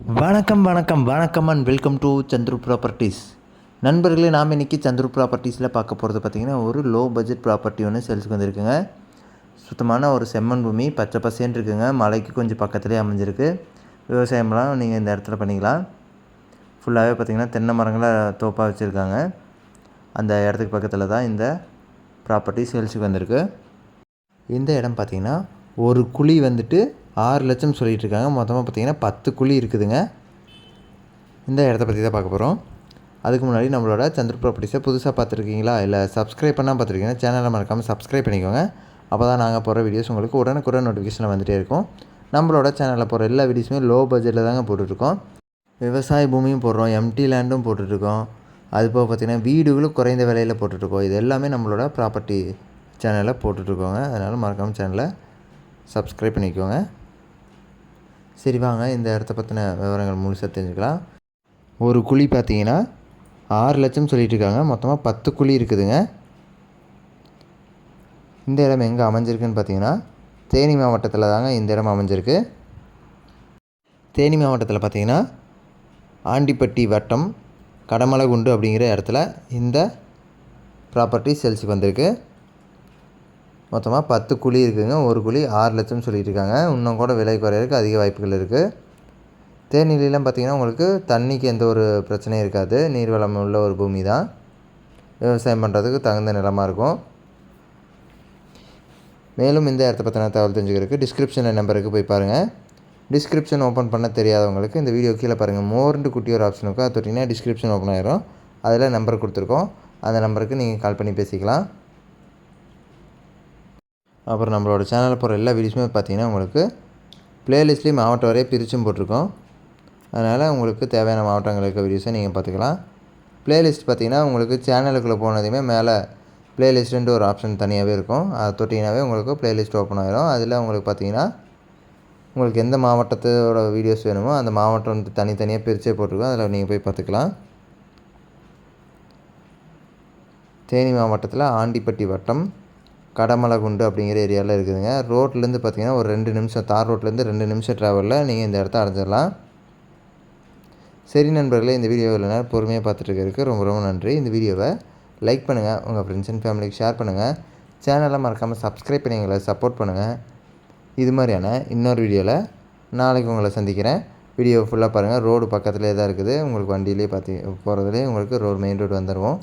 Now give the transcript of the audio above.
வணக்கம் வணக்கம் வணக்கம் and welcome to Chandru properties. நண்பர்களே, நாம் இன்றைக்கி சந்துரு ப்ராப்பர்ட்டிஸில் பார்க்க போகிறது பார்த்திங்கன்னா ஒரு லோ பட்ஜெட் ப்ராப்பர்ட்டி ஒன்று சேல்ஸுக்கு வந்திருக்குங்க. சுத்தமான ஒரு செம்மண் பூமி, பச்சை பசேன்னு இருக்குங்க. மலைக்கு கொஞ்சம் பக்கத்துலேயே அமைஞ்சிருக்கு. விவசாயம்லாம் நீங்கள் இந்த இடத்துல பண்ணிக்கலாம். ஃபுல்லாகவே பார்த்திங்கன்னா தென்னை மரங்களை தோப்பாக வச்சுருக்காங்க. அந்த இடத்துக்கு பக்கத்தில் தான் இந்த ப்ராப்பர்ட்டி சேல்ஸுக்கு வந்திருக்கு. இந்த இடம் பார்த்திங்கன்னா ஒரு குழி வந்துட்டு 6 லட்சம் சொல்லிகிட்டு இருக்காங்க. மொத்தமாக பார்த்திங்கன்னா 10 குழி இருக்குதுங்க. இந்த இடத்த பற்றி தான் பார்க்க போகிறோம். அதுக்கு முன்னாடி நம்மளோட சந்திர ப்ராப்பர்ட்டிஸை புதுசாக பார்த்துருக்கீங்களா, இல்லை சப்ஸ்கிரைப் பண்ணால் பார்த்துருக்கீங்கன்னா சேனலை மறக்காமல் சப்ஸ்கிரைப் பண்ணிக்கோங்க. அப்போ தான் நாங்கள் போகிற வீடியோஸ் உங்களுக்கு உடனுக்குடன் நோட்டிஃபிகேஷனில் வந்துகிட்டே இருக்கும். நம்மளோட சேனலில் போகிற எல்லா வீடியோஸுமே லோ பட்ஜெட்டில் தாங்க போட்டுட்ருக்கோம். விவசாய பூமியும் போடுறோம், எம்டி லேண்டும் போட்டுட்ருக்கோம். அதுபோக பார்த்திங்கன்னா வீடுகளும் குறைந்த விலையில் போட்டுட்ருக்கோம். இது எல்லாமே நம்மளோட ப்ராப்பர்ட்டி சேனலில் போட்டுட்ருக்கோங்க. அதனால் மறக்காமல் சேனலை சப்ஸ்கிரைப் பண்ணிக்கோங்க. சரி, வாங்க இந்த இடத்த பற்றின விவரங்கள் முழுசாக தெரிஞ்சுக்கலாம். ஒரு குழி பார்த்தீங்கன்னா 6 லட்சம் சொல்லிகிட்டு இருக்காங்க. மொத்தமாக 10 குழி இருக்குதுங்க. இந்த இடம் எங்கே அமைஞ்சிருக்குன்னு பார்த்தீங்கன்னா தேனி மாவட்டத்தில் தாங்க இந்த இடம் அமைஞ்சிருக்கு. தேனி மாவட்டத்தில் பார்த்தீங்கன்னா ஆண்டிப்பட்டி வட்டம் கடமலகுண்டு அப்படிங்கிற இடத்துல இந்த ப்ராப்பர்ட்டி சேல்ஸுக்கு வந்திருக்கு. மொத்தமாக 10 குழி இருக்குதுங்க. ஒரு குழி 6 லட்சம் சொல்லிட்டு இருக்காங்க. இன்னும் கூட விலை குறையிறதுக்கு அதிக வாய்ப்புகள் இருக்குது. தேனிலாம் பார்த்திங்கன்னா உங்களுக்கு தண்ணிக்கு எந்த ஒரு பிரச்சனையும் இருக்காது. நீர்வளம் உள்ள ஒரு பூமி தான். விவசாயம் பண்ணுறதுக்கு தகுந்த நிலமாக இருக்கும். மேலும் இந்த இடத்த பற்றின தகவல் தெரிஞ்சுக்கிறதுக்கு டிஸ்கிரிப்ஷனில் நம்பருக்கு போய் பாருங்கள். டிஸ்கிரிப்ஷன் ஓப்பன் பண்ண தெரியாதவங்களுக்கு இந்த வீடியோ கீழே பாருங்கள், மோர்ன்ட்டு குட்டி ஒரு ஆப்ஷன் இருக்கும். அது தொட்டிங்கன்னா டிஸ்கிரிப்ஷன் ஓப்பன் ஆகிரும். அதில் நம்பர் கொடுத்துருக்கோம். அந்த நம்பருக்கு நீங்கள் கால் பண்ணி பேசிக்கலாம். அப்புறம் நம்மளோட சேனலில் போகிற எல்லா வீடியோஸுமே பார்த்திங்கன்னா உங்களுக்கு ப்ளேலிஸ்ட்லேயும் மாவட்டம் வரையே பிரிச்சும் போட்டிருக்கோம். அதனால் உங்களுக்கு தேவையான மாவட்டங்கள் இருக்க வீடியோஸை நீங்கள் பார்த்துக்கலாம். ப்ளேலிஸ்ட் பார்த்திங்கன்னா உங்களுக்கு சேனலுக்குள்ளே போனதையுமே மேலே ப்ளேலிஸ்ட்டுன்ட்டு ஒரு ஆப்ஷன் தனியாகவே இருக்கும். அதை தொட்டிங்கனாவே உங்களுக்கு ப்ளேலிஸ்ட் ஓப்பன் ஆகிடும். அதில் உங்களுக்கு பார்த்திங்கன்னா உங்களுக்கு எந்த மாவட்டத்தோட வீடியோஸ் வேணுமோ அந்த மாவட்டம் வந்து தனித்தனியாக பிரிச்சே போட்டிருக்கோம். அதில் நீங்கள் போய் பார்த்துக்கலாம். தேனி மாவட்டத்தில் ஆண்டிப்பட்டி வட்டம் கடமலகுண்டு அப்படிங்கிற ஏரியாவில் இருக்குதுங்க. ரோட்லேருந்து பார்த்திங்கன்னா ஒரு 2 நிமிஷம், தார் ரோட்லேருந்து 2 நிமிஷம் ட்ராவலில் நீங்கள் இந்த இடத்த அடைஞ்சிடலாம். சரி நண்பர்களே, இந்த வீடியோ இல்லைனா பொறுமையாக பார்த்துட்டு ரொம்ப ரொம்ப நன்றி. இந்த வீடியோவை லைக் பண்ணுங்கள், உங்கள் ஃப்ரெண்ட்ஸ் அண்ட் ஃபேமிலிக்கு ஷேர் பண்ணுங்கள். சேனலை மறக்காமல் சப்ஸ்கிரைப் பண்ணி எங்களை சப்போர்ட் பண்ணுங்கள். இது மாதிரியான இன்னொரு வீடியோவில் நாளைக்கு உங்களை சந்திக்கிறேன். வீடியோ ஃபுல்லாக பாருங்கள். ரோடு பக்கத்துலேயே தான் இருக்குது. உங்களுக்கு வண்டியிலே போகிறதுலேயே உங்களுக்கு மெயின் ரோடு வந்துடுவோம்.